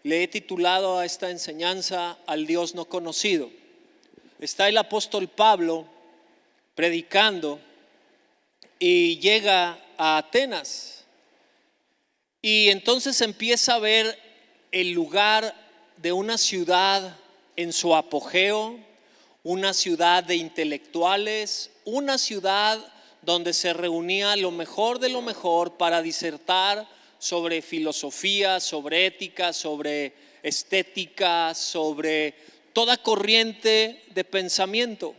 Le he titulado a esta enseñanza al Dios no conocido. Está el apóstol Pablo predicando y llega a Atenas. Y entonces empieza a ver el lugar de una ciudad en su apogeo, una ciudad de intelectuales, una ciudad donde se reunía lo mejor de lo mejor para disertar sobre filosofía, sobre ética, sobre estética, sobre toda corriente de pensamiento.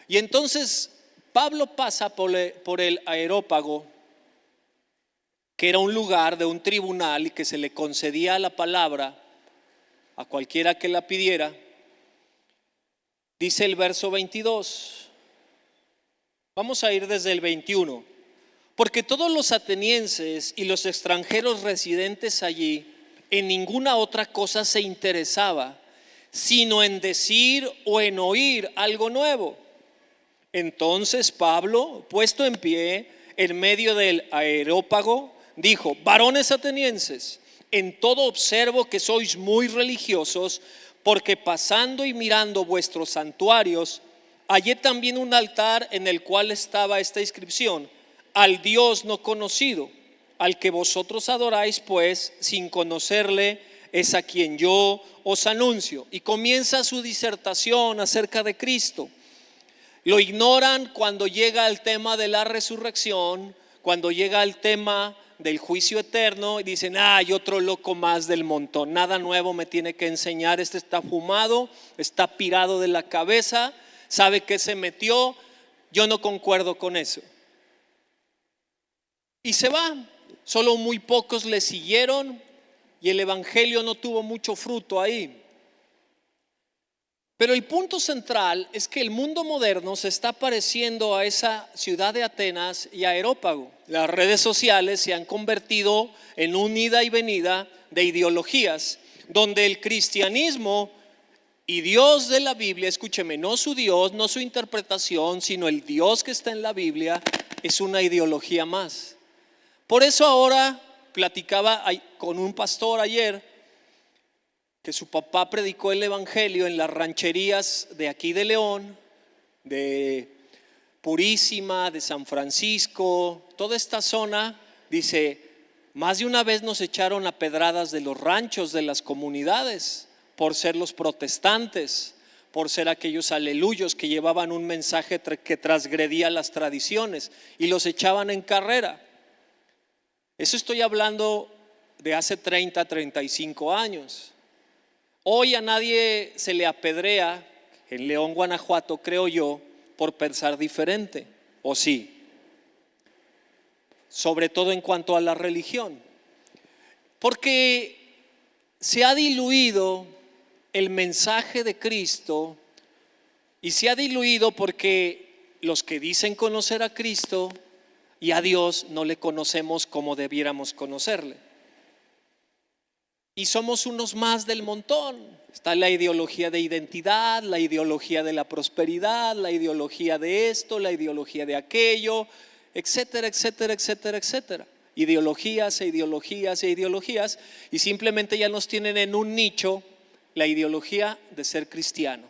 Y entonces Pablo pasa por el Areópago, que era un lugar de un tribunal y que se le concedía la palabra a cualquiera que la pidiera. Dice el verso 22. Vamos a ir desde el 21. Porque todos los atenienses y los extranjeros residentes allí en ninguna otra cosa se interesaba, sino en decir o en oír algo nuevo. Entonces Pablo, puesto en pie en medio del Areópago, dijo: varones atenienses, en todo observo que sois muy religiosos, porque pasando y mirando vuestros santuarios, hallé también un altar en el cual estaba esta inscripción: al Dios no conocido, al que vosotros adoráis, pues sin conocerle es a quien yo os anuncio. Y comienza su disertación acerca de Cristo. Lo ignoran cuando llega el tema de la resurrección, cuando llega el tema del juicio eterno, y dicen: hay otro loco más del montón, nada nuevo me tiene que enseñar, este está fumado, está pirado de la cabeza, sabe que se metió, yo no concuerdo con eso. Y se va. Solo muy pocos le siguieron y el evangelio no tuvo mucho fruto ahí. Pero el punto central es que el mundo moderno se está pareciendo a esa ciudad de Atenas y a Areópago. Las redes sociales se han convertido en un ida y venida de ideologías, donde el cristianismo y Dios de la Biblia, escúcheme, no su Dios, no su interpretación, sino el Dios que está en la Biblia, es una ideología más. Por eso ahora platicaba con un pastor ayer que su papá predicó el evangelio en las rancherías de aquí de León, de Purísima, de San Francisco, toda esta zona. Dice: más de una vez nos echaron a pedradas de los ranchos, de las comunidades, por ser los protestantes, por ser aquellos aleluyos que llevaban un mensaje que transgredía las tradiciones, y los echaban en carrera. Eso estoy hablando de hace 30, 35 años. Hoy a nadie se le apedrea en León, Guanajuato, creo yo, por pensar diferente, ¿o sí? Sobre todo en cuanto a la religión, porque se ha diluido el mensaje de Cristo, y se ha diluido porque los que dicen conocer a Cristo y a Dios no le conocemos como debiéramos conocerle. Y somos unos más del montón. Está la ideología de identidad, la ideología de la prosperidad, la ideología de esto, la ideología de aquello, etcétera, etcétera, etcétera, etcétera. Ideologías e ideologías e ideologías, y simplemente ya nos tienen en un nicho la ideología de ser cristiano.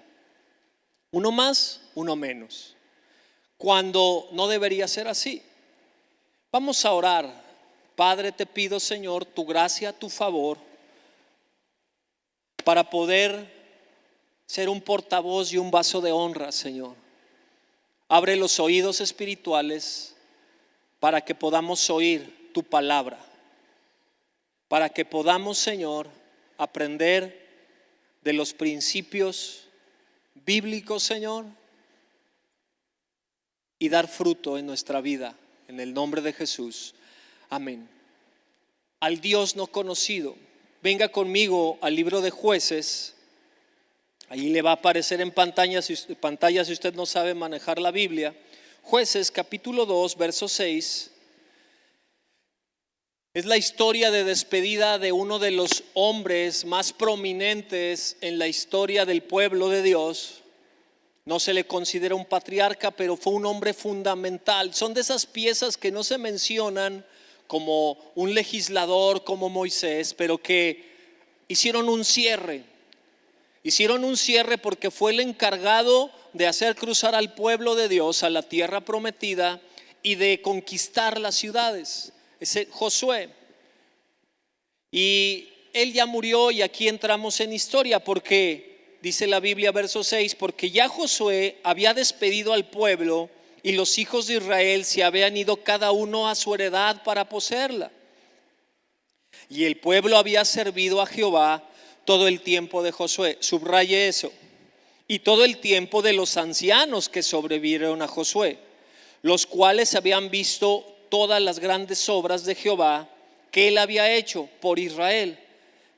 Uno más, uno menos, cuando no debería ser así. Vamos a orar. Padre, te pido, Señor, tu gracia, tu favor, para poder ser un portavoz y un vaso de honra, Señor. Abre los oídos espirituales para que podamos oír tu palabra, para que podamos, Señor, aprender de los principios bíblicos, Señor, y dar fruto en nuestra vida, en el nombre de Jesús. Amén. Al Dios no conocido. Venga conmigo al libro de Jueces. Ahí le va a aparecer en pantalla si usted no sabe manejar la Biblia. Jueces capítulo 2, verso 6. Es la historia de despedida de uno de los hombres más prominentes en la historia del pueblo de Dios. No se le considera un patriarca, pero fue un hombre fundamental. Son de esas piezas que no se mencionan como un legislador como Moisés, pero que hicieron un cierre. Hicieron un cierre porque fue el encargado de hacer cruzar al pueblo de Dios a la tierra prometida y de conquistar las ciudades. Ese Josué. Y él ya murió, y aquí entramos en historia porque dice la Biblia, verso 6, porque ya Josué había despedido al pueblo y los hijos de Israel se habían ido cada uno a su heredad para poseerla. Y el pueblo había servido a Jehová todo el tiempo de Josué, subraye eso, y todo el tiempo de los ancianos que sobrevivieron a Josué, los cuales habían visto todas las grandes obras de Jehová que él había hecho por Israel.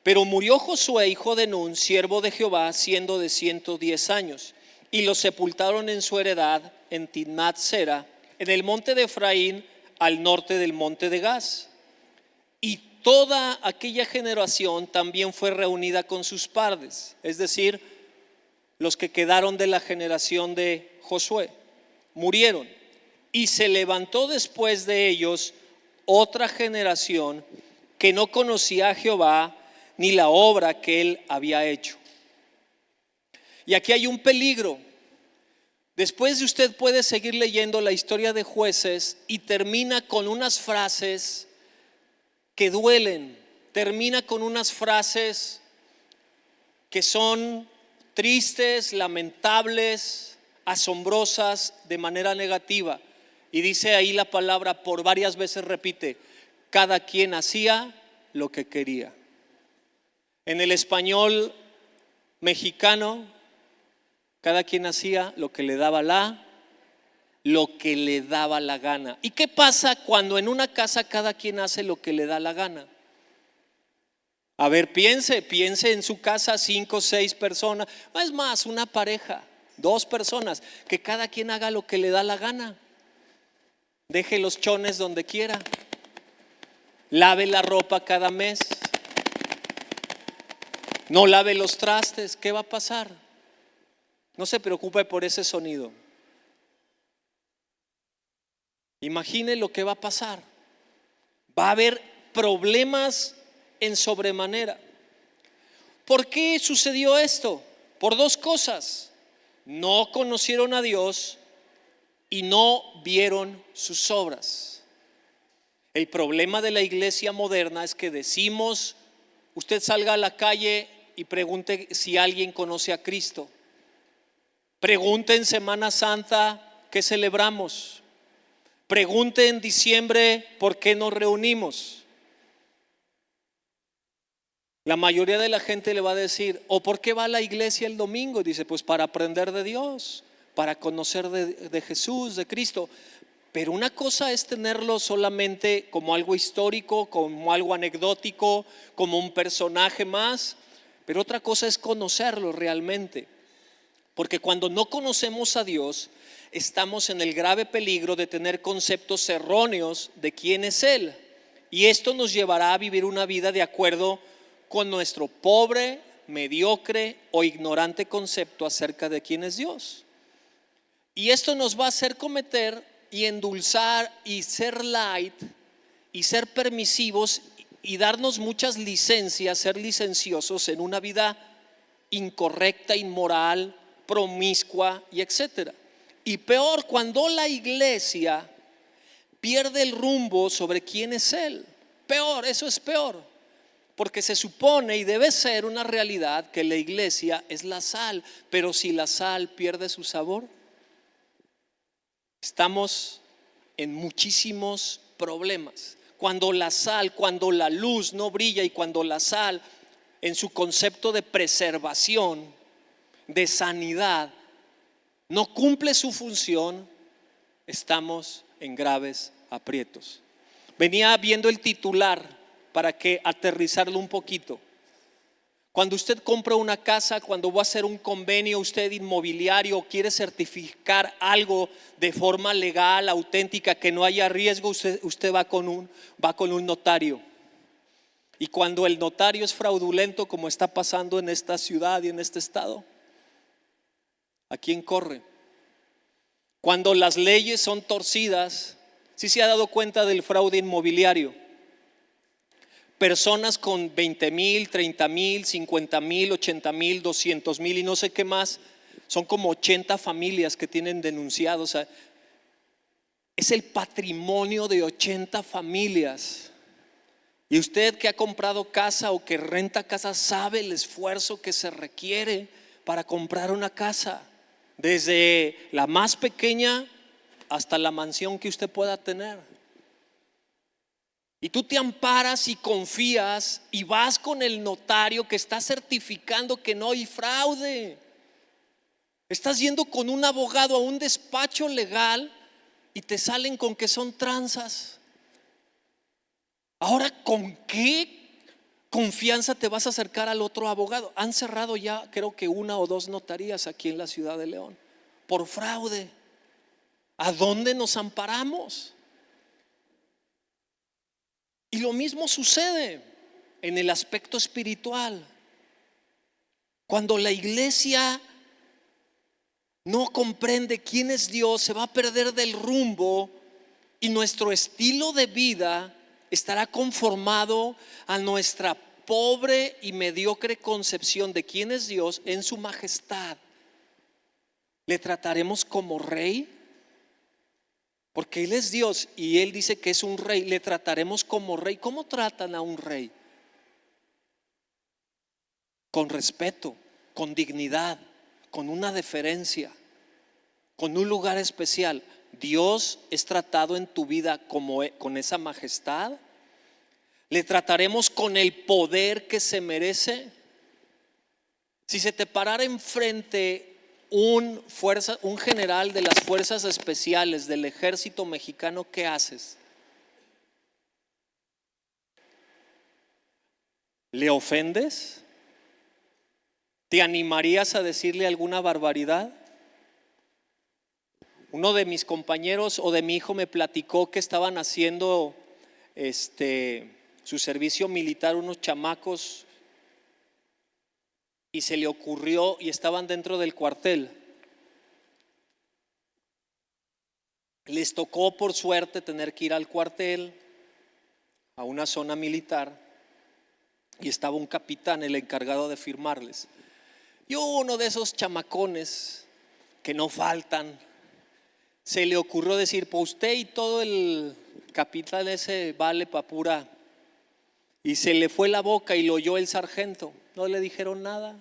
Pero murió Josué, hijo de Nun, siervo de Jehová, siendo de 110 años, y lo sepultaron en su heredad en Timnat Sera, en el monte de Efraín, al norte del monte de Gaz. Y toda aquella generación también fue reunida con sus padres, es decir, los que quedaron de la generación de Josué, murieron. Y se levantó después de ellos otra generación que no conocía a Jehová ni la obra que él había hecho. Y aquí hay un peligro. Después usted puede seguir leyendo la historia de Jueces y termina con unas frases que duelen, termina con unas frases que son tristes, lamentables, asombrosas de manera negativa. Y dice ahí la palabra, por varias veces repite, cada quien hacía lo que quería. En el español mexicano, cada quien hacía lo que le daba la gana. ¿Y qué pasa cuando en una casa cada quien hace lo que le da la gana? A ver, piense en su casa, 5 o 6 personas, es más, una pareja, 2 personas, que cada quien haga lo que le da la gana. Deje los chones donde quiera, lave la ropa cada mes, no lave los trastes. ¿Qué va a pasar? No se preocupe por ese sonido. Imagine lo que va a pasar. Va a haber problemas en sobremanera. ¿Por qué sucedió esto? Por 2 cosas. No conocieron a Dios y no vieron sus obras. El problema de la iglesia moderna es que decimos, usted salga a la calle y pregunte si alguien conoce a Cristo. Pregunte en Semana Santa qué celebramos. Pregunte en diciembre por qué nos reunimos. La mayoría de la gente le va a decir, ¿o por qué va a la iglesia el domingo? Y dice, pues para aprender de Dios, para conocer de Jesús, de Cristo. Pero una cosa es tenerlo solamente como algo histórico, como algo anecdótico, como un personaje más. Pero otra cosa es conocerlo realmente. Porque cuando no conocemos a Dios, estamos en el grave peligro de tener conceptos erróneos de quién es Él. Y esto nos llevará a vivir una vida de acuerdo con nuestro pobre, mediocre o ignorante concepto acerca de quién es Dios. Y esto nos va a hacer cometer y endulzar y ser light y ser permisivos y darnos muchas licencias, ser licenciosos en una vida incorrecta, inmoral, promiscua y etcétera. Y peor, cuando la iglesia pierde el rumbo sobre quién es Él. Peor, eso es peor. Porque se supone y debe ser una realidad que la iglesia es la sal. Pero si la sal pierde su sabor, estamos en muchísimos problemas. Cuando la sal, cuando la luz no brilla y cuando la sal en su concepto de preservación, de sanidad, no cumple su función, estamos en graves aprietos. Venía viendo el titular para que aterrizarlo un poquito. Cuando usted compra una casa, cuando va a hacer un convenio usted inmobiliario, quiere certificar algo de forma legal, auténtica, que no haya riesgo, usted va con un notario. Y cuando el notario es fraudulento, como está pasando en esta ciudad y en este estado, ¿a quién corre? Cuando las leyes son torcidas, ¿sí se ha dado cuenta del fraude inmobiliario? personas con 20,000, 30,000, 50,000, 80,000, 200,000 y no sé qué más. Son como 80 familias que tienen denunciados. O sea, es el patrimonio de 80 familias. Y usted que ha comprado casa o que renta casa sabe el esfuerzo que se requiere para comprar una casa, desde la más pequeña hasta la mansión que usted pueda tener. Y tú te amparas y confías y vas con el notario que está certificando que no hay fraude. Estás yendo con un abogado a un despacho legal y te salen con que son tranzas. Ahora, ¿con qué confianza te vas a acercar al otro abogado? Han cerrado ya creo que 1 o 2 notarías aquí en la ciudad de León por fraude. ¿A dónde nos amparamos? Y lo mismo sucede en el aspecto espiritual. Cuando la iglesia no comprende quién es Dios, se va a perder del rumbo y nuestro estilo de vida estará conformado a nuestra pobre y mediocre concepción de quién es Dios en su majestad. ¿Le trataremos como rey? Porque Él es Dios y Él dice que es un rey. ¿Le trataremos como rey? ¿Cómo tratan a un rey? Con respeto, con dignidad, con una deferencia, con un lugar especial. Dios es tratado en tu vida con esa majestad. ¿Le trataremos con el poder que se merece? Si se te parara enfrente un general de las fuerzas especiales del ejército mexicano, ¿qué haces? ¿Le ofendes? ¿Te animarías a decirle alguna barbaridad? Uno de mis compañeros o de mi hijo me platicó que estaban haciendo su servicio militar unos chamacos y se le ocurrió, y estaban dentro del cuartel. Les tocó por suerte tener que ir al cuartel, a una zona militar, y estaba un capitán, el encargado de firmarles. Y uno de esos chamacones que no faltan, se le ocurrió decir: pues usted y todo el capitán ese vale pa' pura. Y se le fue la boca y lo oyó el sargento. No le dijeron nada.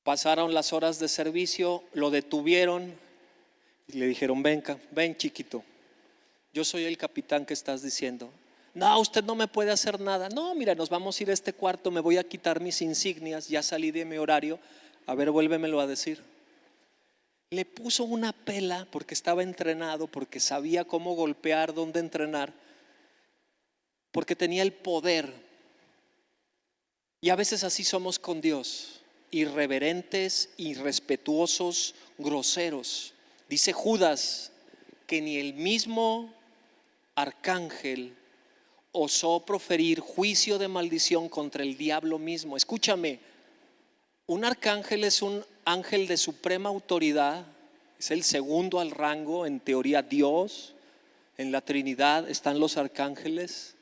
Pasaron las horas de servicio, lo detuvieron y le dijeron: ven chiquito, yo soy el capitán que estás diciendo. No, usted no me puede hacer nada. No, mira, nos vamos a ir a este cuarto, me voy a quitar mis insignias, ya salí de mi horario, a ver, vuélvemelo a decir. Le puso una pela porque estaba entrenado, porque sabía cómo golpear, dónde entrenar, porque tenía el poder. Y a veces así somos con Dios, irreverentes, irrespetuosos, groseros. Dice Judas que ni el mismo arcángel osó proferir juicio de maldición contra el diablo mismo. Escúchame, un arcángel es un ángel de suprema autoridad, es el segundo al rango, en teoría Dios. En la Trinidad están los arcángeles.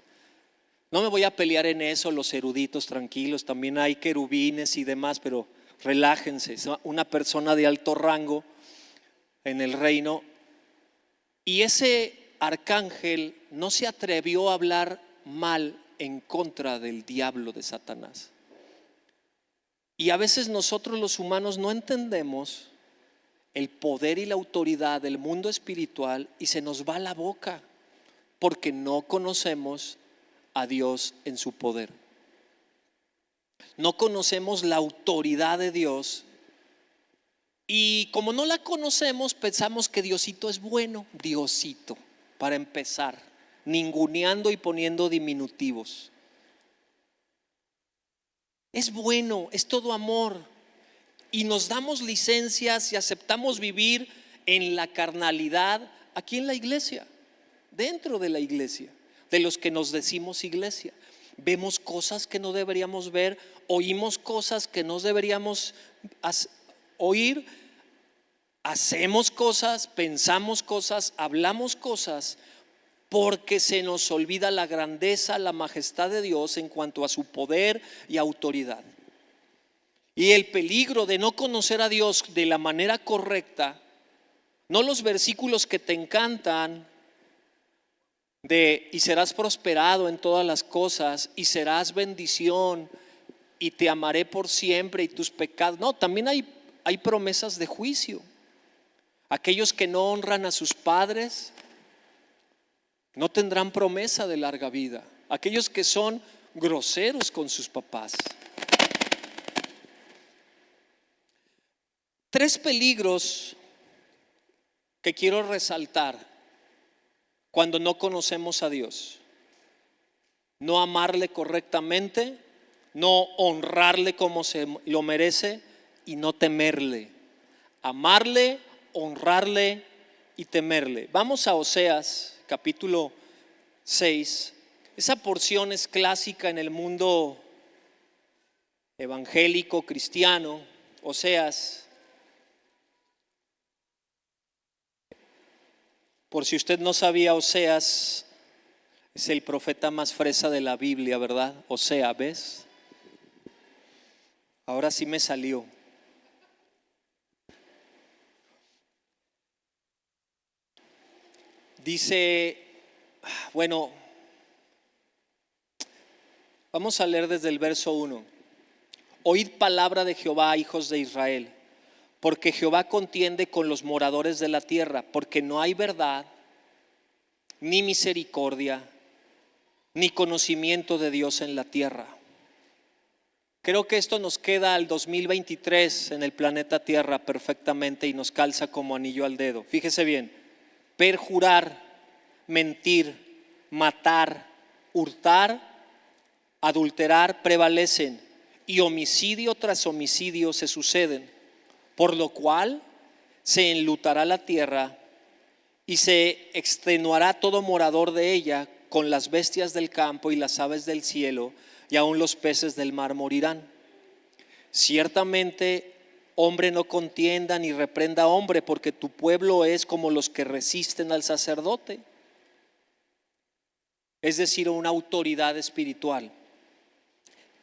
No me voy a pelear en eso, los eruditos, tranquilos, también hay querubines y demás, pero relájense. Es una persona de alto rango en el reino. Y ese arcángel no se atrevió a hablar mal en contra del diablo, de Satanás. Y a veces nosotros los humanos no entendemos el poder y la autoridad del mundo espiritual y se nos va la boca porque no conocemos a Dios en su poder. No conocemos la autoridad de Dios y como no la conocemos pensamos que Diosito es bueno. Diosito, para empezar, ninguneando y poniendo diminutivos. Es bueno, es todo amor. Y nos damos licencias y aceptamos vivir en la carnalidad aquí en la iglesia, dentro de la iglesia, de los que nos decimos iglesia. Vemos cosas que no deberíamos ver, oímos cosas que no deberíamos oír, hacemos cosas, pensamos cosas, hablamos cosas porque se nos olvida la grandeza, la majestad de Dios en cuanto a su poder y autoridad. Y el peligro de no conocer a Dios de la manera correcta, no los versículos que te encantan de y serás prosperado en todas las cosas y serás bendición y te amaré por siempre y tus pecados. No, también hay promesas de juicio. Aquellos que no honran a sus padres no tendrán promesa de larga vida. Aquellos que son groseros con sus papás. 3 peligros que quiero resaltar cuando no conocemos a Dios: no amarle correctamente, no honrarle como se lo merece y no temerle. Amarle, honrarle y temerle. Vamos a Oseas capítulo 6. Esa porción es clásica en el mundo evangélico cristiano. Oseas, por si usted no sabía, Oseas es el profeta más fresa de la Biblia, ¿verdad? Oseas, ¿ves? Ahora sí me salió. Dice, bueno, vamos a leer desde el verso 1. Oíd palabra de Jehová, hijos de Israel, porque Jehová contiende con los moradores de la tierra, porque no hay verdad, ni misericordia, ni conocimiento de Dios en la tierra. Creo que esto nos queda al 2023 en el planeta Tierra perfectamente y nos calza como anillo al dedo. Fíjese bien: perjurar, mentir, matar, hurtar, adulterar prevalecen, y homicidio tras homicidio se suceden, por lo cual se enlutará la tierra y se extenuará todo morador de ella, con las bestias del campo y las aves del cielo, y aun los peces del mar morirán. Ciertamente hombre no contienda ni reprenda a hombre, porque tu pueblo es como los que resisten al sacerdote, es decir, una autoridad espiritual.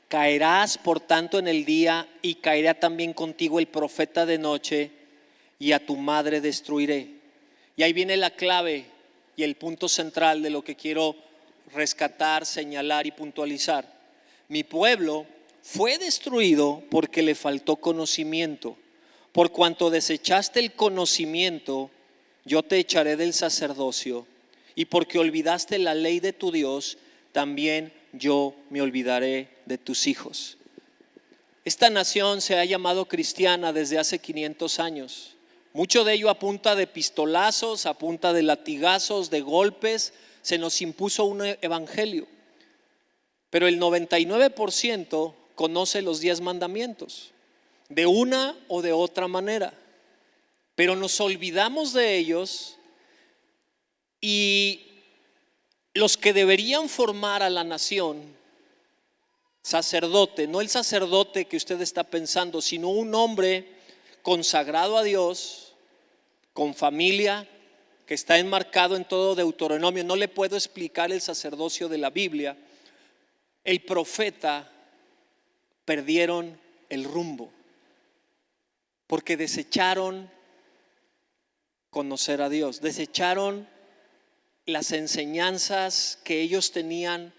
Caerás por tanto en el día, y caerá también contigo el profeta de noche, y a tu madre destruiré. Y ahí viene la clave y el punto central de lo que quiero rescatar, señalar y puntualizar. Mi pueblo fue destruido porque le faltó conocimiento. Por cuanto desechaste el conocimiento, yo te echaré del sacerdocio, y porque olvidaste la ley de tu Dios, también yo me olvidaré de tus hijos. Esta nación se ha llamado cristiana desde hace 500 años. Mucho de ello a punta de pistolazos, a punta de latigazos, de golpes, se nos impuso un evangelio. Pero el 99% conoce los 10 mandamientos de una o de otra manera, pero nos olvidamos de ellos, y los que deberían formar a la nación, sacerdote, no el sacerdote que usted está pensando, sino un hombre consagrado a Dios, con familia, que está enmarcado en todo Deuteronomio. No le puedo explicar el sacerdocio de la Biblia. El profeta, perdieron el rumbo porque desecharon conocer a Dios, desecharon las enseñanzas que ellos tenían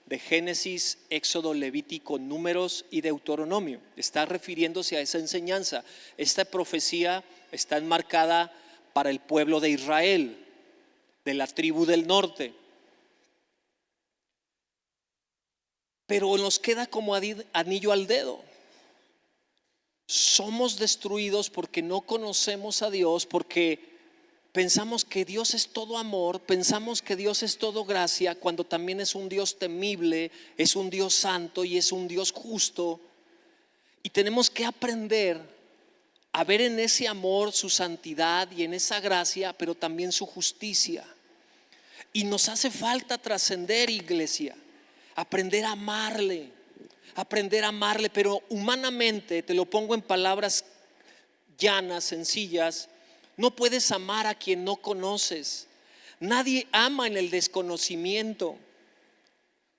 de Génesis, Éxodo, Levítico, Números y Deuteronomio. Está refiriéndose a esa enseñanza. Esta profecía está enmarcada para el pueblo de Israel, de la tribu del norte. Pero nos queda como anillo al dedo. Somos destruidos porque no conocemos a Dios, porque pensamos que Dios es todo amor, pensamos que Dios es todo gracia, cuando también es un Dios temible, es un Dios santo y es un Dios justo. Y tenemos que aprender a ver en ese amor su santidad y en esa gracia, pero también su justicia. Y nos hace falta trascender, iglesia, aprender a amarle, pero humanamente, te lo pongo en palabras llanas, sencillas, no puedes amar a quien no conoces. Nadie ama en el desconocimiento.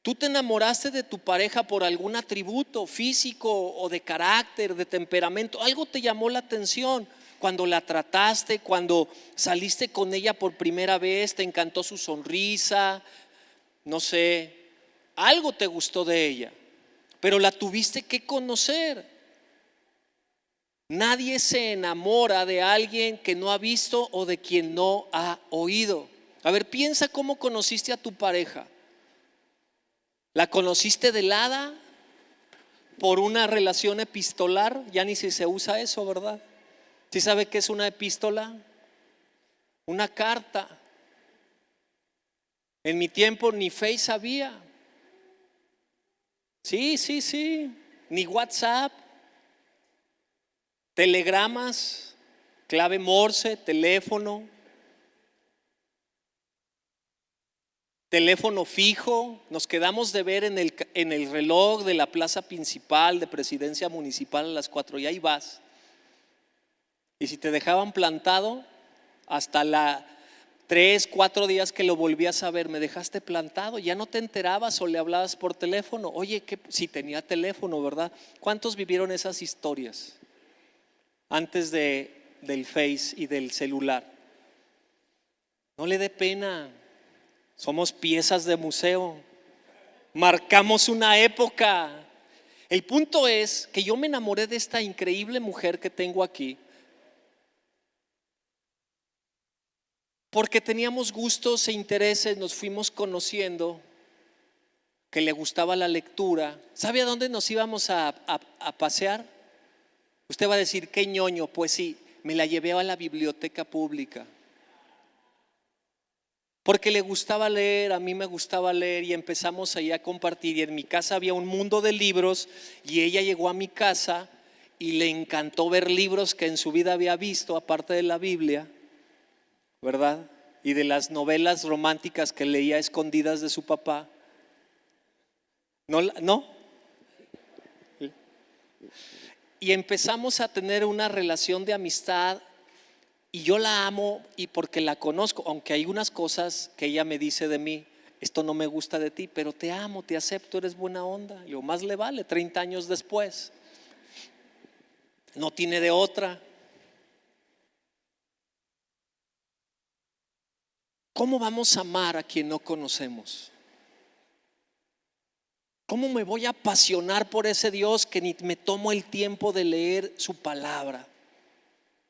Tú te enamoraste de tu pareja por algún atributo físico o de carácter, de temperamento. Algo te llamó la atención cuando la trataste, cuando saliste con ella por primera vez, te encantó su sonrisa, no sé, algo te gustó de ella, pero la tuviste que conocer. Nadie se enamora de alguien que no ha visto o de quien no ha oído. A ver, piensa cómo conociste a tu pareja. ¿La conociste de lada por una relación epistolar? Ya ni si se usa eso, ¿verdad? ¿Sí sabe qué es una epístola? Una carta. En mi tiempo ni Face había. Sí. Ni WhatsApp, telegramas, clave Morse, teléfono fijo. Nos quedamos de ver en el reloj de la plaza principal de Presidencia Municipal a las 4 y ahí vas. Y si te dejaban plantado hasta la 3, 4 días que lo volvías a ver, me dejaste plantado, ya no te enterabas o le hablabas por teléfono. Oye, que si tenía teléfono, ¿verdad? ¿Cuántos vivieron esas historias antes del Face y del celular? No le dé pena. Somos piezas de museo, marcamos una época. El punto es que yo me enamoré de esta increíble mujer que tengo aquí porque teníamos gustos e intereses, nos fuimos conociendo, que le gustaba la lectura. ¿Sabe a dónde nos íbamos a pasear? Usted va a decir, qué ñoño. Pues sí, me la llevé a la biblioteca pública. Porque le gustaba leer, a mí me gustaba leer y empezamos ahí a compartir. Y en mi casa había un mundo de libros y ella llegó a mi casa y le encantó ver libros que en su vida había visto, aparte de la Biblia, ¿verdad? Y de las novelas románticas que leía a escondidas de su papá. ¿No? Y empezamos a tener una relación de amistad. Y yo la amo y porque la conozco, aunque hay unas cosas que ella me dice de mí, esto no me gusta de ti, pero te amo, te acepto, eres buena onda. Y lo más le vale, 30 años después. No tiene de otra. ¿Cómo vamos a amar a quien no conocemos? ¿Cómo me voy a apasionar por ese Dios que ni me tomo el tiempo de leer su palabra,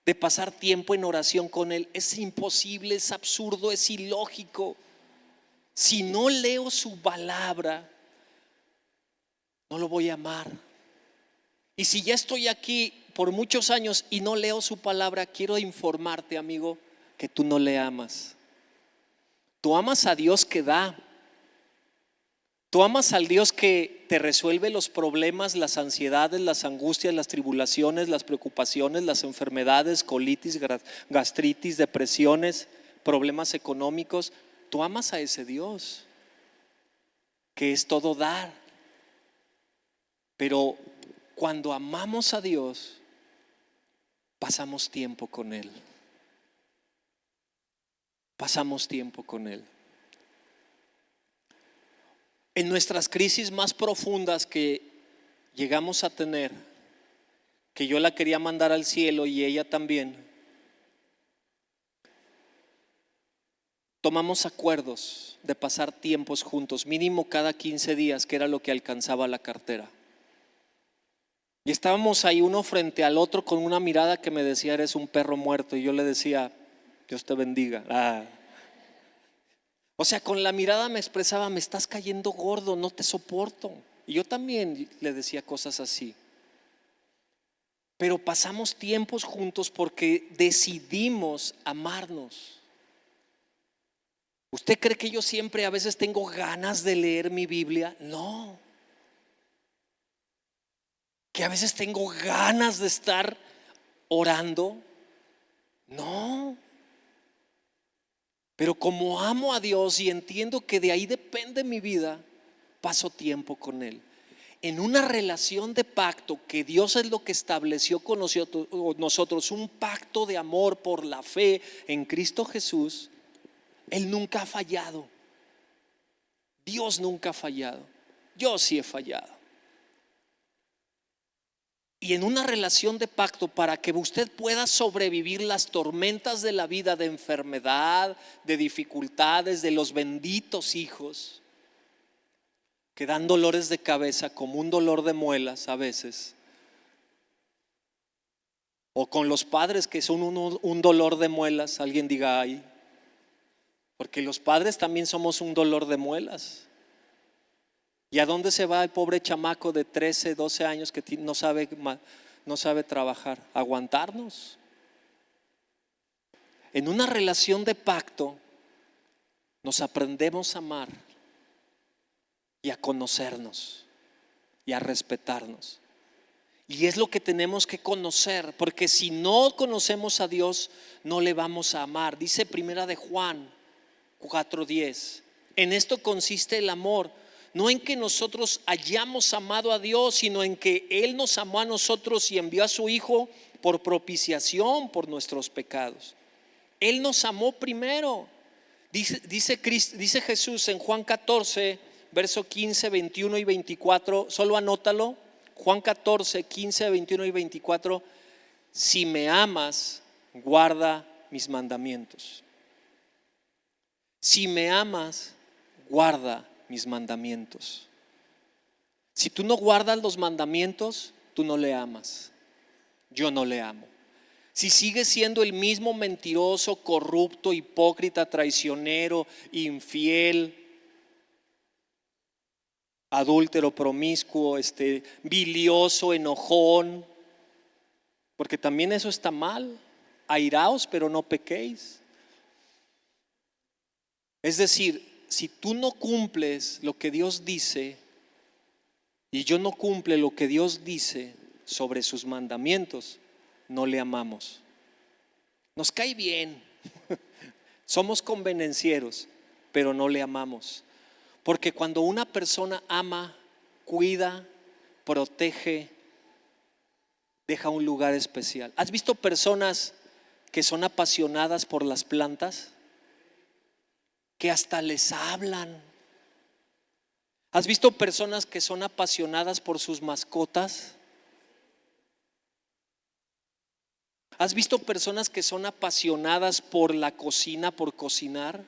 de pasar tiempo en oración con Él? Es imposible, es absurdo, es ilógico. Si no leo su palabra, no lo voy a amar. Y si ya estoy aquí por muchos años y no leo su palabra, quiero informarte, amigo, que tú no le amas. Tú amas a Dios que da. Tú amas al Dios que te resuelve los problemas, las ansiedades, las angustias, las tribulaciones, las preocupaciones, las enfermedades, colitis, gastritis, depresiones, problemas económicos. Tú amas a ese Dios que es todo dar. Pero cuando amamos a Dios, pasamos tiempo con Él. Pasamos tiempo con Él. En nuestras crisis más profundas que llegamos a tener, que yo la quería mandar al cielo y ella también, tomamos acuerdos de pasar tiempos juntos, mínimo cada 15 días, que era lo que alcanzaba la cartera. Y estábamos ahí uno frente al otro con una mirada que me decía, eres un perro muerto. Y yo le decía, Dios te bendiga. O sea, con la mirada me expresaba, me estás cayendo gordo, no te soporto. Y yo también le decía cosas así. Pero pasamos tiempos juntos porque decidimos amarnos. ¿Usted cree que yo siempre a veces tengo ganas de leer mi Biblia? No. ¿Que a veces tengo ganas de estar orando? No. Pero como amo a Dios y entiendo que de ahí depende mi vida, paso tiempo con Él. En una relación de pacto que Dios es lo que estableció con nosotros, un pacto de amor por la fe en Cristo Jesús. Él nunca ha fallado. Dios nunca ha fallado. Yo sí he fallado. Y en una relación de pacto, para que usted pueda sobrevivir las tormentas de la vida, de enfermedad, de dificultades, de los benditos hijos que dan dolores de cabeza, como un dolor de muelas a veces, o con los padres que son un dolor de muelas. Alguien diga ay, porque los padres también somos un dolor de muelas. ¿Y a dónde se va el pobre chamaco de 13, 12 años que no sabe trabajar? Aguantarnos. En una relación de pacto nos aprendemos a amar y a conocernos y a respetarnos. Y es lo que tenemos que conocer, porque si no conocemos a Dios, no le vamos a amar. Dice primera de Juan 4:10. En esto consiste el amor, no en que nosotros hayamos amado a Dios, sino en que Él nos amó a nosotros y envió a su Hijo por propiciación por nuestros pecados. Él nos amó primero. Dice Jesús en Juan 14, verso 15, 21 y 24. Solo anótalo. Juan 14, 15, 21 y 24. Si me amas, guarda mis mandamientos. Si me amas, guarda mis mandamientos. Si tú no guardas los mandamientos, tú no le amas. Yo no le amo. Si sigues siendo el mismo mentiroso, corrupto, hipócrita, traicionero, infiel, adúltero, promiscuo, bilioso, enojón, porque también eso está mal. Airaos, pero no pequéis. Es decir, si tú no cumples lo que Dios dice y yo no cumple lo que Dios dice sobre sus mandamientos, no le amamos. Nos cae bien, somos convenencieros, pero no le amamos. Porque cuando una persona ama, cuida, protege, deja un lugar especial. ¿Has visto personas que son apasionadas por las plantas? Que hasta les hablan. ¿Has visto personas que son apasionadas por sus mascotas? ¿Has visto personas que son apasionadas por la cocina, por cocinar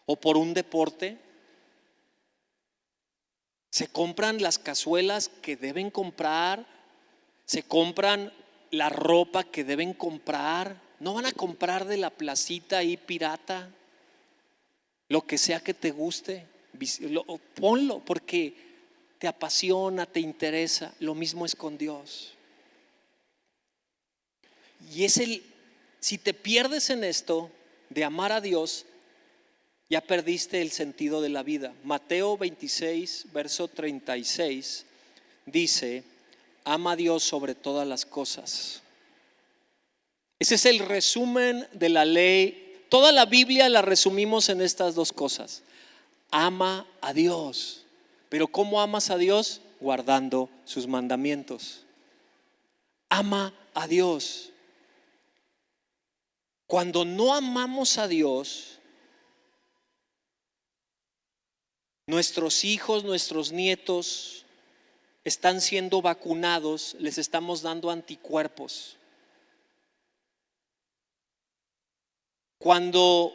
o por un deporte? Se compran las cazuelas que deben comprar, se compran la ropa que deben comprar. No van a comprar de la placita ahí pirata. Lo que sea que te guste, ponlo porque te apasiona, te interesa. Lo mismo es con Dios. Y si te pierdes en esto de amar a Dios, ya perdiste el sentido de la vida. Mateo 26, verso 36 dice: ama a Dios sobre todas las cosas. Ese es el resumen de la ley. Toda la Biblia la resumimos en estas dos cosas. Ama a Dios. Pero ¿cómo amas a Dios? Guardando sus mandamientos. Ama a Dios. Cuando no amamos a Dios, nuestros hijos, nuestros nietos están siendo vacunados, les estamos dando anticuerpos. Cuando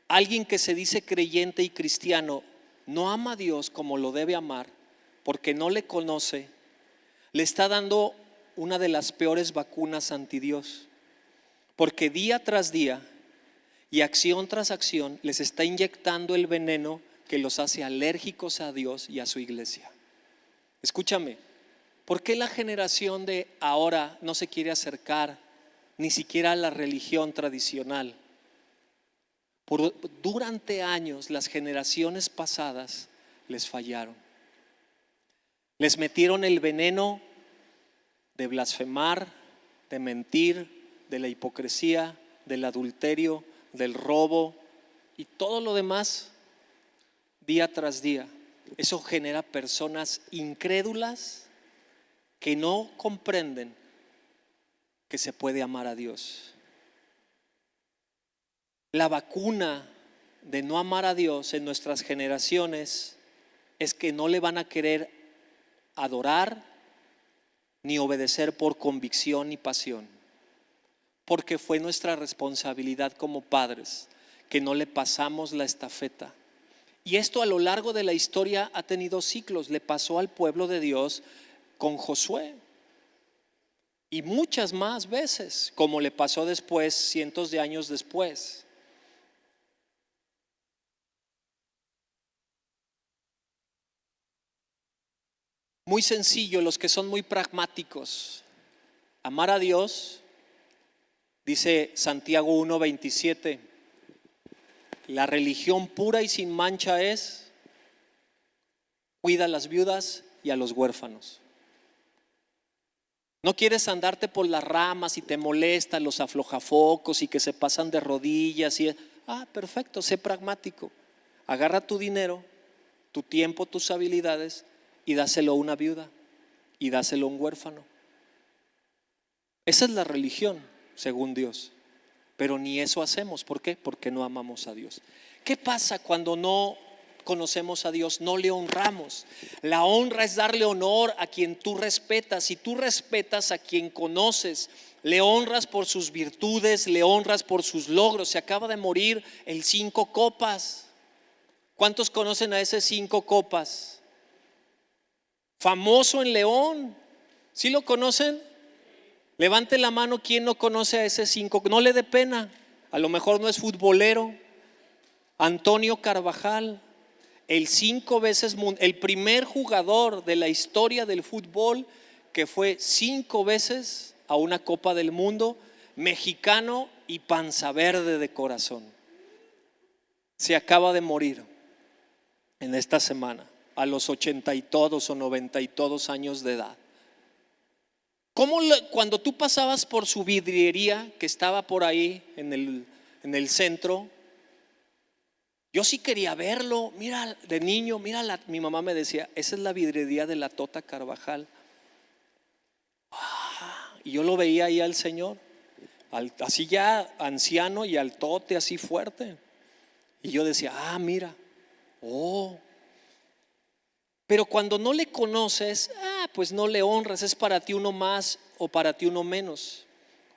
alguien que se dice creyente y cristiano no ama a Dios como lo debe amar, porque no le conoce, le está dando una de las peores vacunas anti Dios. Porque día tras día y acción tras acción les está inyectando el veneno que los hace alérgicos a Dios y a su iglesia. Escúchame, ¿por qué la generación de ahora no se quiere acercar ni siquiera a la religión tradicional? Durante años las generaciones pasadas les fallaron. Les metieron el veneno de blasfemar, de mentir, de la hipocresía, del adulterio, del robo y todo lo demás día tras día. Eso genera personas incrédulas que no comprenden que se puede amar a Dios. La vacuna de no amar a Dios en nuestras generaciones es que no le van a querer adorar ni obedecer por convicción y pasión, porque fue nuestra responsabilidad como padres que no le pasamos la estafeta. Y esto a lo largo de la historia ha tenido ciclos. Le pasó al pueblo de Dios con Josué y muchas más veces, como le pasó después, cientos de años después. Muy sencillo, los que son muy pragmáticos. Amar a Dios, dice Santiago 1:27, la religión pura y sin mancha es: cuida a las viudas y a los huérfanos. No quieres andarte por las ramas y te molestan los aflojafocos y que se pasan de rodillas perfecto, sé pragmático. Agarra tu dinero, tu tiempo, tus habilidades y dáselo a una viuda y dáselo a un huérfano. Esa es la religión según Dios, pero ni eso hacemos. ¿Por qué? Porque no amamos a Dios. ¿Qué pasa cuando no conocemos a Dios? No le honramos. La honra es darle honor a quien tú respetas. Si tú respetas a quien conoces, le honras por sus virtudes, le honras por sus logros. Se acaba de morir el 5 Copas. ¿Cuántos conocen a ese 5 Copas? Famoso en León. ¿Sí lo conocen? Levante la mano quien no conoce a ese 5. No le dé pena. A lo mejor no es futbolero. Antonio Carvajal, el 5 veces, el primer jugador de la historia del fútbol que fue 5 veces a una Copa del Mundo, mexicano y panza verde de corazón. Se acaba de morir en esta semana, a los 80 y todos o 90 y todos años de edad. Cuando tú pasabas por su vidriería que estaba por ahí en el centro, yo sí quería verlo. Mira, de niño, mira, mi mamá me decía, esa es la vidriería de la Tota Carvajal. Y yo lo veía ahí al Señor, así ya anciano y altote, así fuerte. Y yo decía, mira, pero cuando no le conoces, pues no le honras. Es para ti uno más o para ti uno menos.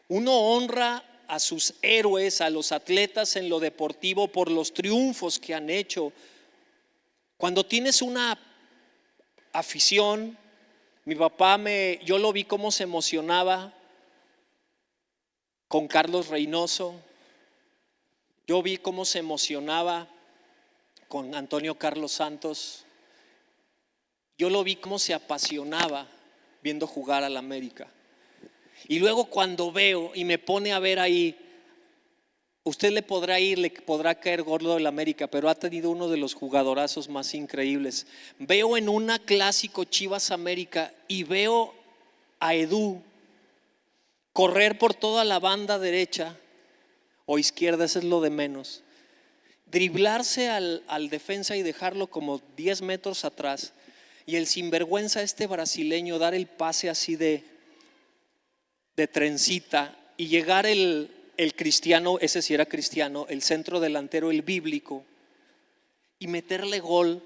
Uno honra a sus héroes, a los atletas en lo deportivo por los triunfos que han hecho. Cuando tienes una afición, mi papá yo lo vi cómo se emocionaba con Carlos Reynoso. Yo vi cómo se emocionaba con Antonio Carlos Santos. Yo lo vi cómo se apasionaba viendo jugar al América. Y luego cuando veo y me pone a ver ahí, usted le podrá caer gordo del América, pero ha tenido uno de los jugadorazos más increíbles. Veo en una clásico Chivas América y veo a Edu correr por toda la banda derecha o izquierda, eso es lo de menos. Driblarse al defensa y dejarlo como 10 metros atrás. Y el sinvergüenza brasileño dar el pase así de trencita y llegar el cristiano, ese sí era cristiano, el centro delantero, el bíblico, y meterle gol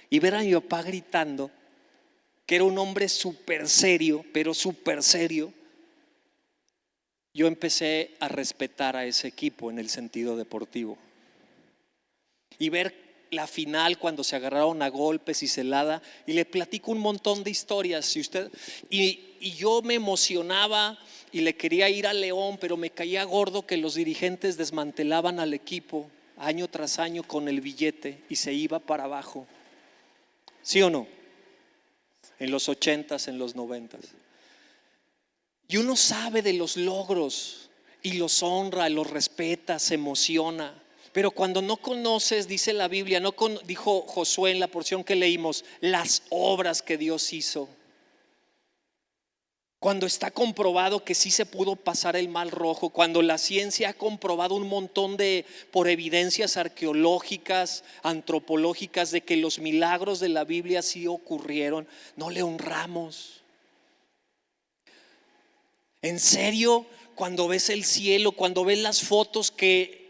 y ver a mi papá gritando, que era un hombre súper serio, pero súper serio. Yo empecé a respetar a ese equipo en el sentido deportivo. Y ver la final cuando se agarraron a golpes y celada, y le platico un montón de historias y yo me emocionaba y le quería ir a León, pero me caía gordo que los dirigentes desmantelaban al equipo año tras año con el billete y se iba para abajo. ¿Sí o no? En los 80s, en los 90s. Y uno sabe de los logros y los honra, los respeta, se emociona. Pero cuando no conoces, dice la Biblia, dijo Josué en la porción que leímos, las obras que Dios hizo. Cuando está comprobado que sí se pudo pasar el Mar Rojo, cuando la ciencia ha comprobado un montón por evidencias arqueológicas, antropológicas, de que los milagros de la Biblia sí ocurrieron, no le honramos. En serio, cuando ves el cielo, cuando ves las fotos que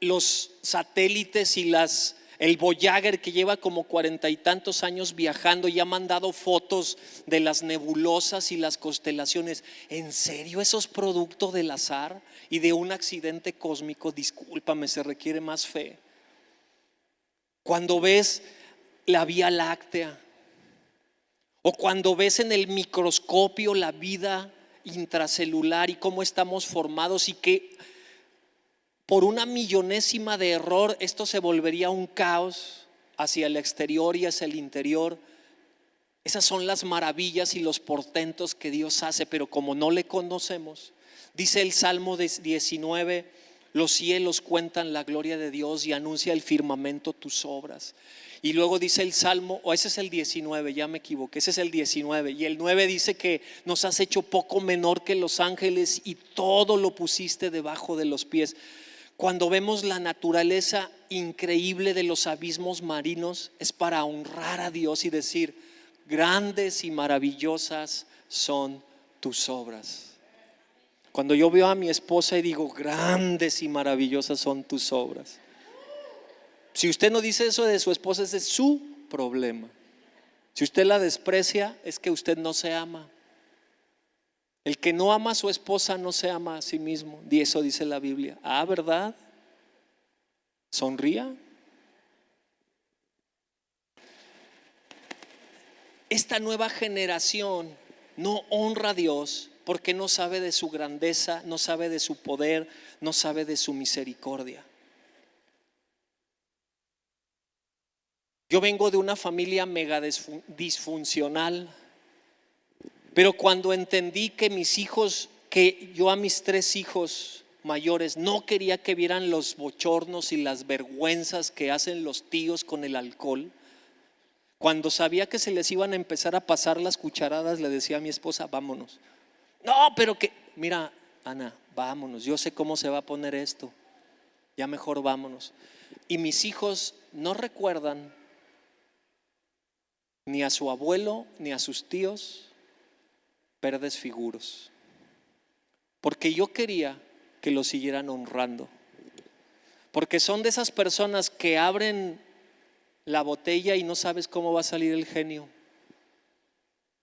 los satélites y el Voyager, que lleva como 40 y tantos años viajando y ha mandado fotos de las nebulosas y las constelaciones. ¿En serio eso es producto del azar y de un accidente cósmico? Discúlpame, se requiere más fe. Cuando ves la Vía Láctea, o cuando ves en el microscopio la vida intracelular y cómo estamos formados, y que por una millonésima de error esto se volvería un caos hacia el exterior y hacia el interior. Esas son las maravillas y los portentos que Dios hace, pero como no le conocemos, dice el Salmo 19: los cielos cuentan la gloria de Dios y anuncia el firmamento tus obras. Y luego dice el Salmo, o ese es el 19, ya me equivoqué, ese es el 19. Y el 9 dice que nos has hecho poco menor que los ángeles y todo lo pusiste debajo de los pies. Cuando vemos la naturaleza increíble de los abismos marinos, es para honrar a Dios y decir: grandes y maravillosas son tus obras. Cuando yo veo a mi esposa y digo: grandes y maravillosas son tus obras. Si usted no dice eso de su esposa, ese es su problema. Si usted la desprecia, es que usted no se ama. El que no ama a su esposa no se ama a sí mismo. Y eso dice la Biblia. Ah, ¿verdad? Sonría. Esta nueva generación no honra a Dios porque no sabe de su grandeza, no sabe de su poder, no sabe de su misericordia. Yo vengo de una familia mega disfuncional, pero cuando entendí que mis hijos, que yo a mis 3 hijos mayores no quería que vieran los bochornos y las vergüenzas que hacen los tíos con el alcohol, cuando sabía que se les iban a empezar a pasar las cucharadas, le decía a mi esposa: vámonos. No, pero que, mira, Ana, vámonos, yo sé cómo se va a poner esto, ya mejor vámonos. Y mis hijos no recuerdan ni a su abuelo ni a sus tíos ver desfiguros, porque yo quería que lo siguieran honrando, porque son de esas personas que abren la botella y no sabes cómo va a salir el genio.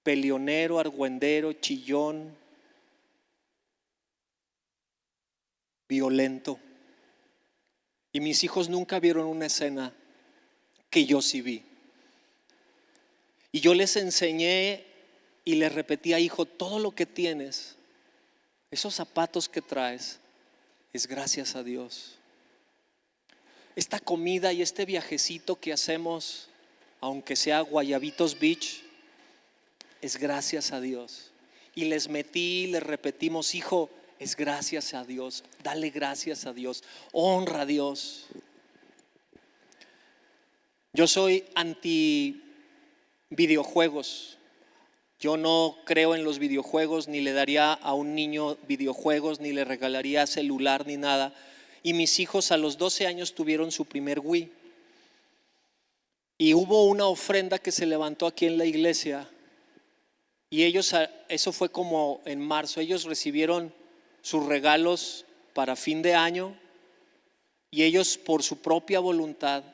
Peleonero, argüendero, chillón, violento. Y mis hijos nunca vieron una escena que yo sí vi. Y yo les enseñé y les repetía: hijo, todo lo que tienes, esos zapatos que traes, es gracias a Dios. Esta comida y este viajecito que hacemos, aunque sea Guayabitos Beach, es gracias a Dios. Y les repetimos: hijo, es gracias a Dios, dale gracias a Dios, honra a Dios. Yo soy anti videojuegos. Yo no creo en los videojuegos, ni le daría a un niño videojuegos, ni le regalaría celular ni nada. Y mis hijos a los 12 años tuvieron su primer Wii. Y hubo una ofrenda que se levantó aquí en la iglesia. Y ellos, eso fue como en marzo, ellos recibieron sus regalos para fin de año. Y ellos, por su propia voluntad,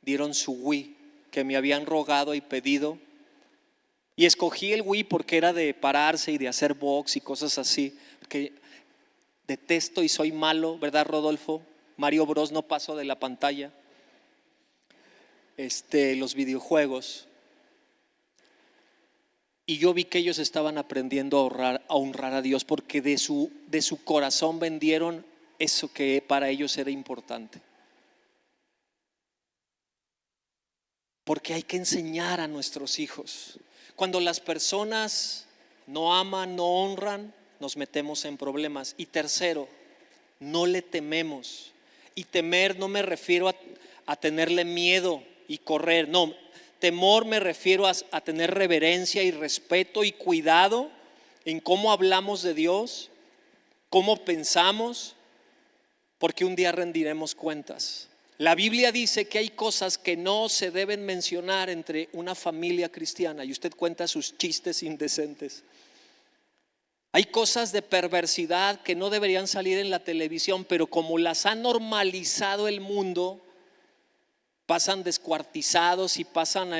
dieron su Wii, que me habían rogado y pedido. Y escogí el Wii porque era de pararse y de hacer box y cosas así, porque detesto y soy malo, ¿verdad, Rodolfo? Mario Bros no paso de la pantalla. Los videojuegos. Y yo vi que ellos estaban aprendiendo a honrar a Dios, porque de su corazón vendieron eso que para ellos era importante. Porque hay que enseñar a nuestros hijos. Cuando las personas no aman, no honran, nos metemos en problemas. Y tercero, no le tememos. Y temer no me refiero a tenerle miedo y correr. No, temor me refiero a tener reverencia y respeto y cuidado en cómo hablamos de Dios, cómo pensamos, porque un día rendiremos cuentas. La Biblia dice que hay cosas que no se deben mencionar entre una familia cristiana, y usted cuenta sus chistes indecentes. Hay cosas de perversidad que no deberían salir en la televisión, pero como las ha normalizado el mundo, pasan descuartizados y pasan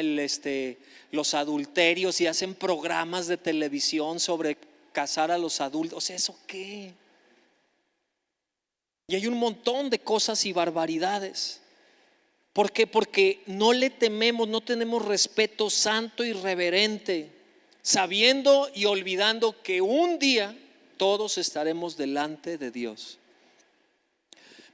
los adulterios y hacen programas de televisión sobre casar a los adultos. ¿Eso qué? Y hay un montón de cosas y barbaridades. ¿Por qué? Porque no le tememos, no tenemos respeto santo y reverente, sabiendo y olvidando que un día todos estaremos delante de Dios.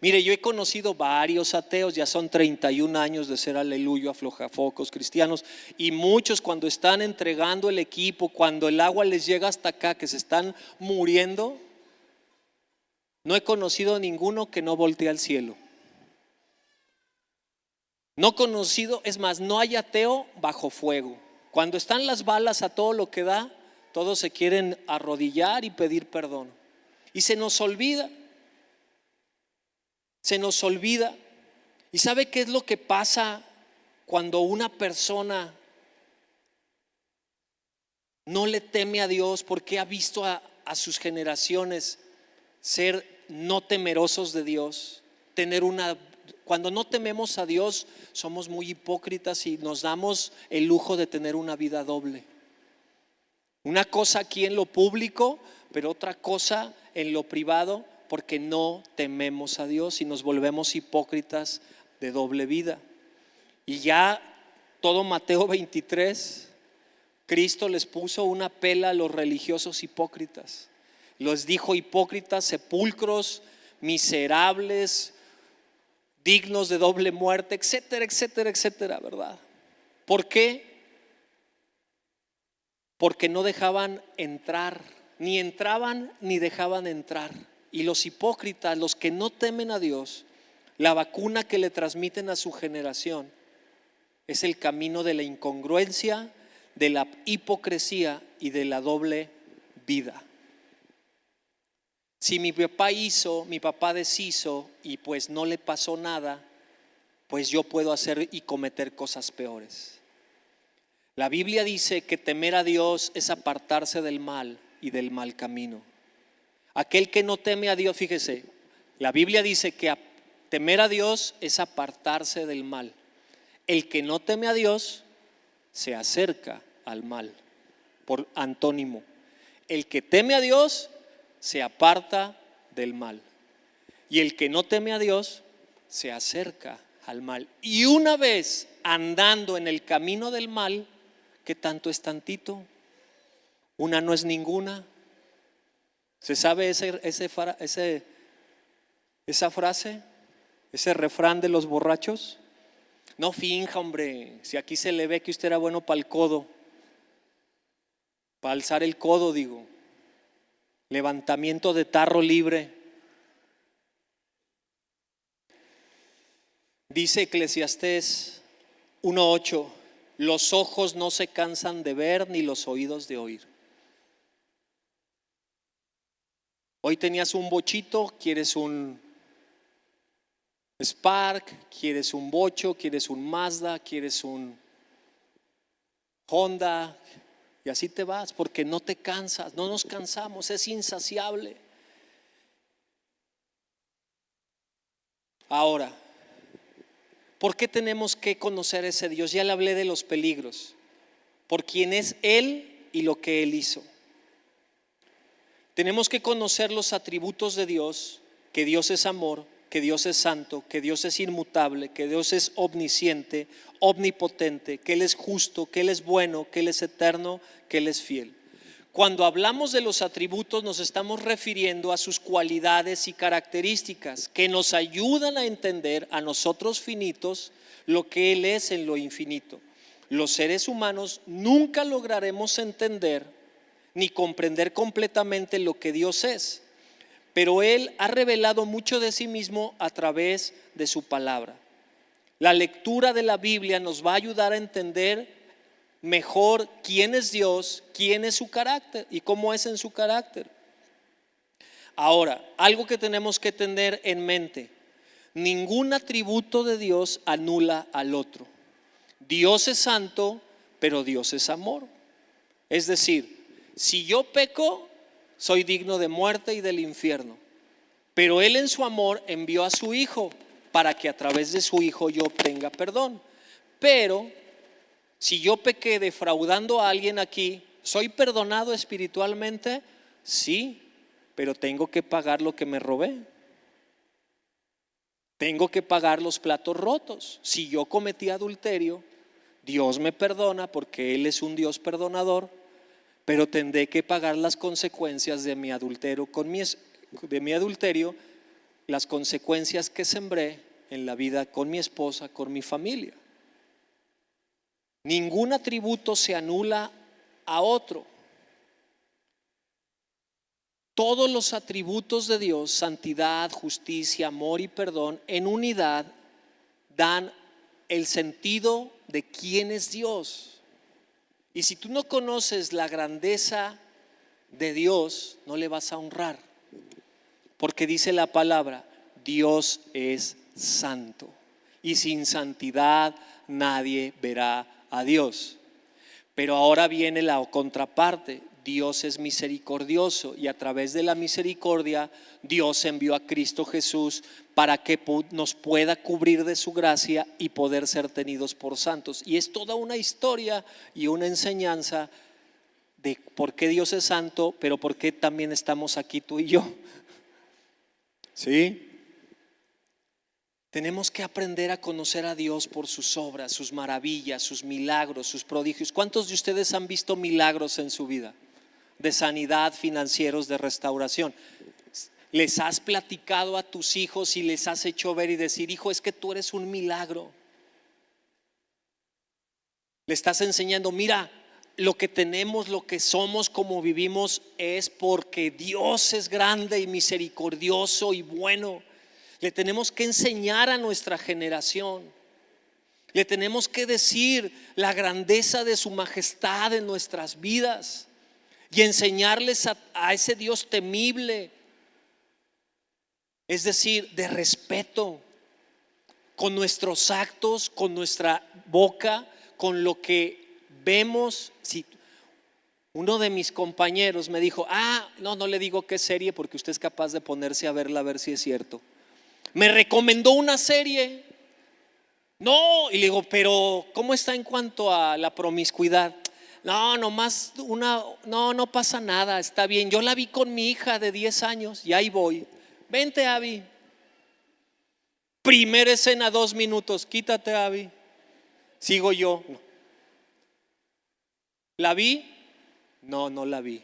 Mire, yo he conocido varios ateos, ya son 31 años de ser aleluya, aflojafocos cristianos, y muchos cuando están entregando el equipo, cuando el agua les llega hasta acá, que se están muriendo, no he conocido ninguno que no voltee al cielo. No conocido, es más, no hay ateo bajo fuego. Cuando están las balas a todo lo que da, todos se quieren arrodillar y pedir perdón. Y se nos olvida. Se nos olvida. ¿Y sabe qué es lo que pasa cuando una persona no le teme a Dios porque ha visto a sus generaciones ser no temerosos de Dios? Cuando no tememos a Dios, somos muy hipócritas y nos damos el lujo de tener una vida doble. Una cosa aquí en lo público, pero otra cosa en lo privado, porque no tememos a Dios y nos volvemos hipócritas de doble vida. Y ya todo Mateo 23, Cristo les puso una pela a los religiosos hipócritas. Los dijo hipócritas, sepulcros, miserables, dignos de doble muerte, etcétera, etcétera, etcétera, ¿verdad? ¿Por qué? Porque no dejaban entrar, ni entraban ni dejaban entrar. Y los hipócritas, los que no temen a Dios, la vacuna que le transmiten a su generación es el camino de la incongruencia, de la hipocresía y de la doble vida. Si mi papá hizo, mi papá deshizo y pues no le pasó nada, pues yo puedo hacer y cometer cosas peores. La Biblia dice que temer a Dios es apartarse del mal y del mal camino. Aquel que no teme a Dios, fíjese, la Biblia dice que temer a Dios es apartarse del mal. El que no teme a Dios se acerca al mal, por antónimo. El que teme a Dios se aparta del mal. Y el que no teme a Dios se acerca al mal. Y una vez andando en el camino del mal, ¿qué tanto es tantito? Una no es ninguna. ¿Se sabe esa frase? Ese refrán de los borrachos. No finja, hombre, si aquí se le ve que usted era bueno para el codo, para alzar el codo, digo, levantamiento de tarro libre. Dice Eclesiastés 1:8, los ojos no se cansan de ver ni los oídos de oír. Hoy tenías un bochito, quieres un Spark, quieres un bocho, quieres un Mazda, quieres un Honda, y así te vas porque no te cansas, no nos cansamos, es insaciable. Ahora, ¿por qué tenemos que conocer a ese Dios? Ya le hablé de los peligros, por quién es Él y lo que Él hizo. Tenemos que conocer los atributos de Dios, que Dios es amor, que Dios es santo, que Dios es inmutable, que Dios es omnisciente, omnipotente, que Él es justo, que Él es bueno, que Él es eterno, que Él es fiel. Cuando hablamos de los atributos nos estamos refiriendo a sus cualidades y características que nos ayudan a entender a nosotros finitos lo que Él es en lo infinito. Los seres humanos nunca lograremos entender ni comprender completamente lo que Dios es, pero Él ha revelado mucho de sí mismo a través de su palabra. La lectura de la Biblia nos va a ayudar a entender mejor quién es Dios, quién es su carácter y cómo es en su carácter. Ahora, algo que tenemos que tener en mente: ningún atributo de Dios anula al otro. Dios es santo, pero Dios es amor. Es decir, si yo peco, soy digno de muerte y del infierno. Pero Él en su amor envió a su Hijo para que a través de su Hijo yo obtenga perdón. Pero si yo pequé defraudando a alguien aquí, ¿soy perdonado espiritualmente? Sí, pero tengo que pagar lo que me robé. Tengo que pagar los platos rotos. Si yo cometí adulterio, Dios me perdona porque Él es un Dios perdonador, pero tendré que pagar las consecuencias de mi adulterio las consecuencias que sembré en la vida con mi esposa, con mi familia. Ningún atributo se anula a otro. Todos los atributos de Dios, santidad, justicia, amor y perdón, en unidad dan el sentido de quién es Dios. Y si tú no conoces la grandeza de Dios, no le vas a honrar. Porque dice la palabra, Dios es santo. Y sin santidad nadie verá a Dios. Pero ahora viene la contraparte. Dios es misericordioso y a través de la misericordia Dios envió a Cristo Jesús para que nos pueda cubrir de su gracia y poder ser tenidos por santos. Y es toda una historia y una enseñanza de por qué Dios es santo, pero por qué también estamos aquí tú y yo. ¿Sí? Tenemos que aprender a conocer a Dios por sus obras, sus maravillas, sus milagros, sus prodigios. ¿Cuántos de ustedes han visto milagros en su vida? De sanidad, financieros, de restauración. Les has platicado a tus hijos y les has hecho ver y decir, hijo, es que tú eres un milagro. Le estás enseñando, mira, lo que tenemos, lo que somos, como vivimos, es porque Dios es grande y misericordioso y bueno. Le tenemos que enseñar a nuestra generación. Le tenemos que decir la grandeza de su majestad en nuestras vidas. Y enseñarles a ese Dios temible, es decir, de respeto, con nuestros actos, con nuestra boca, con lo que vemos. Si uno de mis compañeros me dijo, no le digo qué serie porque usted es capaz de ponerse a verla a ver si es cierto. Me recomendó una serie. No, y le digo, pero ¿cómo está en cuanto a la promiscuidad? No, nomás no pasa nada, está bien. Yo la vi con mi hija de 10 años y ahí voy. Vente, Abby. Primera escena, 2 minutos, quítate, Abby. Sigo yo. No. ¿La vi? No la vi.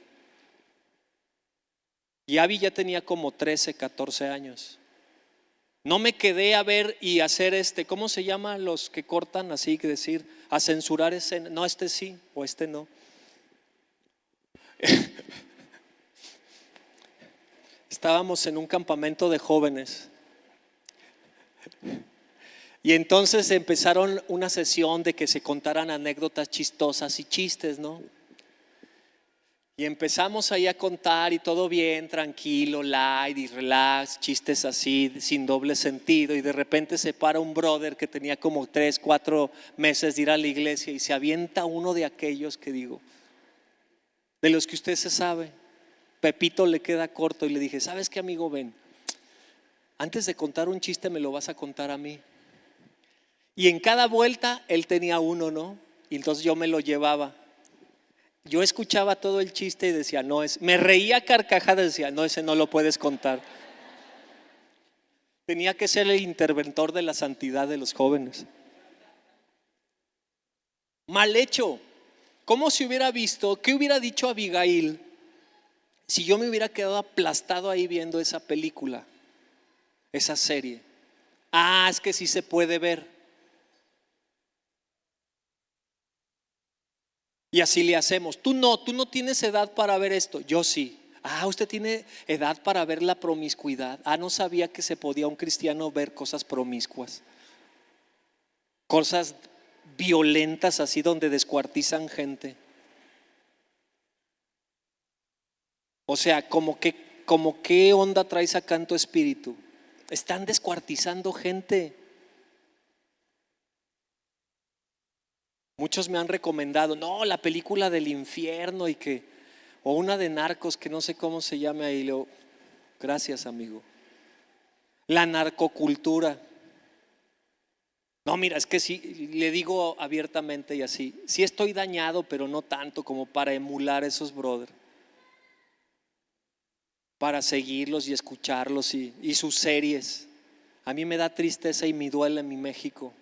Y Abby ya tenía como 13, 14 años. No me quedé a ver y hacer ¿cómo se llama los que cortan así, que decir, a censurar escena? No, sí o no. Estábamos en un campamento de jóvenes y entonces empezaron una sesión de que se contaran anécdotas chistosas y chistes, ¿no? Y empezamos ahí a contar y todo bien, tranquilo, light y relax, chistes así sin doble sentido. Y de repente se para un brother que tenía como 3, 4 meses de ir a la iglesia y se avienta uno de aquellos que digo, de los que usted se sabe. Pepito le queda corto y le dije, ¿sabes qué, amigo? Ven, antes de contar un chiste me lo vas a contar a mí. Y en cada vuelta él tenía uno, ¿no? Y entonces yo me lo llevaba. Yo escuchaba todo el chiste y decía, me reía a carcajadas, decía, no, ese no lo puedes contar. Tenía que ser el interventor de la santidad de los jóvenes. Mal hecho. ¿Cómo se hubiera visto? ¿Qué hubiera dicho Abigail si yo me hubiera quedado aplastado ahí viendo esa película, esa serie? Es que sí se puede ver. Y así le hacemos. Tú no tienes edad para ver esto. Yo sí. Usted tiene edad para ver la promiscuidad. No sabía que se podía un cristiano ver cosas promiscuas, cosas violentas así donde descuartizan gente. O sea, como qué onda traes acá en tu espíritu. Están descuartizando gente. Muchos me han recomendado, la película del infierno y que, O una de narcos que no sé cómo se llame ahí. Gracias, amigo. La narcocultura. No, mira, es que sí, le digo abiertamente y así, sí estoy dañado, pero no tanto como para emular a esos brothers, para seguirlos y escucharlos y sus series. A mí me da tristeza y me duele mi México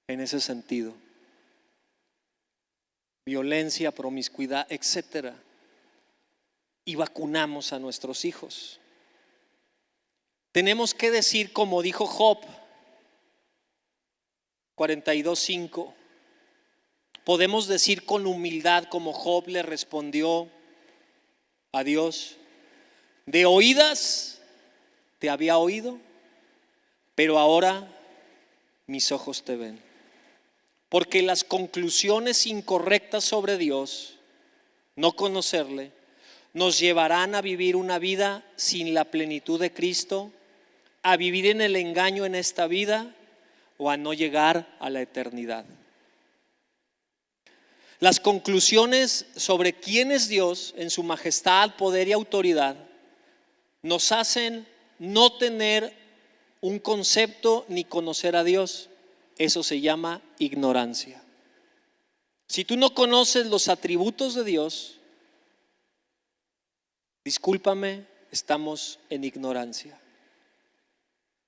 en ese sentido. Violencia, promiscuidad, etcétera. Y vacunamos a nuestros hijos. Tenemos que decir, como dijo Job 42:5, podemos decir con humildad, como Job le respondió a Dios: de oídas te había oído, pero ahora mis ojos te ven. Porque las conclusiones incorrectas sobre Dios, no conocerle, nos llevarán a vivir una vida sin la plenitud de Cristo, a vivir en el engaño en esta vida o a no llegar a la eternidad. Las conclusiones sobre quién es Dios en su majestad, poder y autoridad nos hacen no tener un concepto ni conocer a Dios. Eso se llama ignorancia. Si tú no conoces los atributos de Dios, discúlpame, estamos en ignorancia.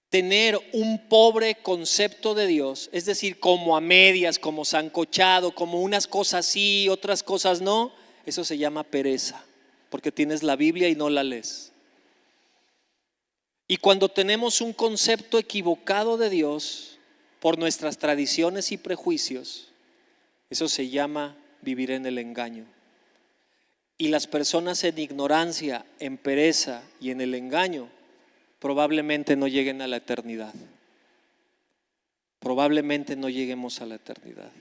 Tener un pobre concepto de Dios, es decir, como a medias, como sancochado, como unas cosas sí, otras cosas no, eso se llama pereza, porque tienes la Biblia y no la lees. Y cuando tenemos un concepto equivocado de Dios por nuestras tradiciones y prejuicios, eso se llama vivir en el engaño. Y las personas en ignorancia, en pereza y en el engaño probablemente no lleguen a la eternidad. Probablemente no lleguemos a la eternidad.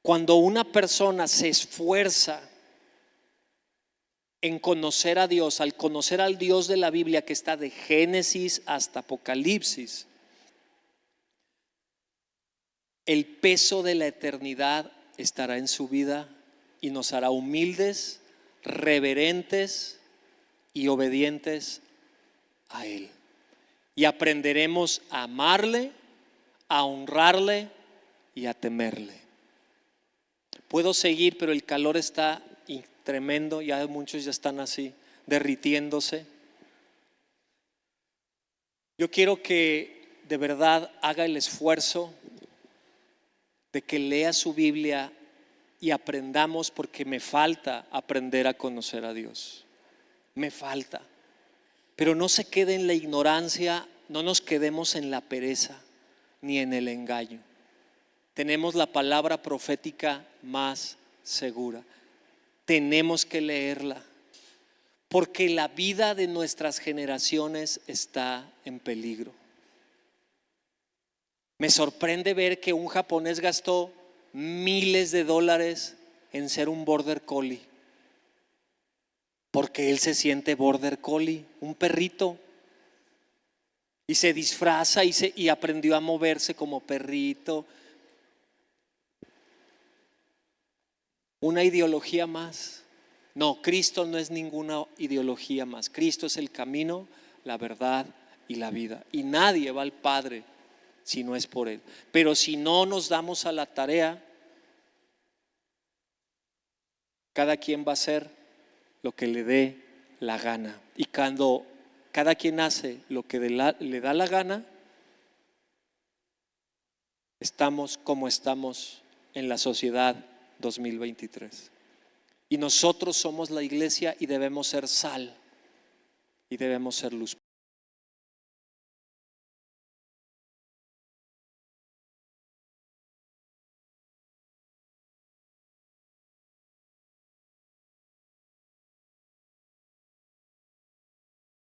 Cuando una persona se esfuerza en conocer a Dios, al conocer al Dios de la Biblia, que está de Génesis hasta Apocalipsis, el peso de la eternidad estará en su vida y nos hará humildes, reverentes y obedientes a Él. Y aprenderemos a amarle, a honrarle y a temerle. Puedo seguir, pero el calor está tremendo, ya muchos ya están así derritiéndose. Yo quiero que de verdad haga el esfuerzo de que lea su Biblia y aprendamos, porque me falta aprender a conocer a Dios. Me falta. Pero no se quede en la ignorancia, no nos quedemos en la pereza ni en el engaño. Tenemos la palabra profética más segura. Tenemos que leerla, porque la vida de nuestras generaciones está en peligro. Me sorprende ver que un japonés gastó miles de dólares en ser un border collie, porque él se siente border collie, un perrito, y se disfraza y aprendió a moverse como perrito. Una ideología más. No, Cristo no es ninguna ideología más. Cristo es el camino, la verdad y la vida. Y nadie va al Padre si no es por Él. Pero si no nos damos a la tarea, cada quien va a hacer lo que le dé la gana. Y cuando cada quien hace lo que le da la gana, estamos como estamos en la sociedad 2023. Y nosotros somos la iglesia y debemos ser sal y debemos ser luz.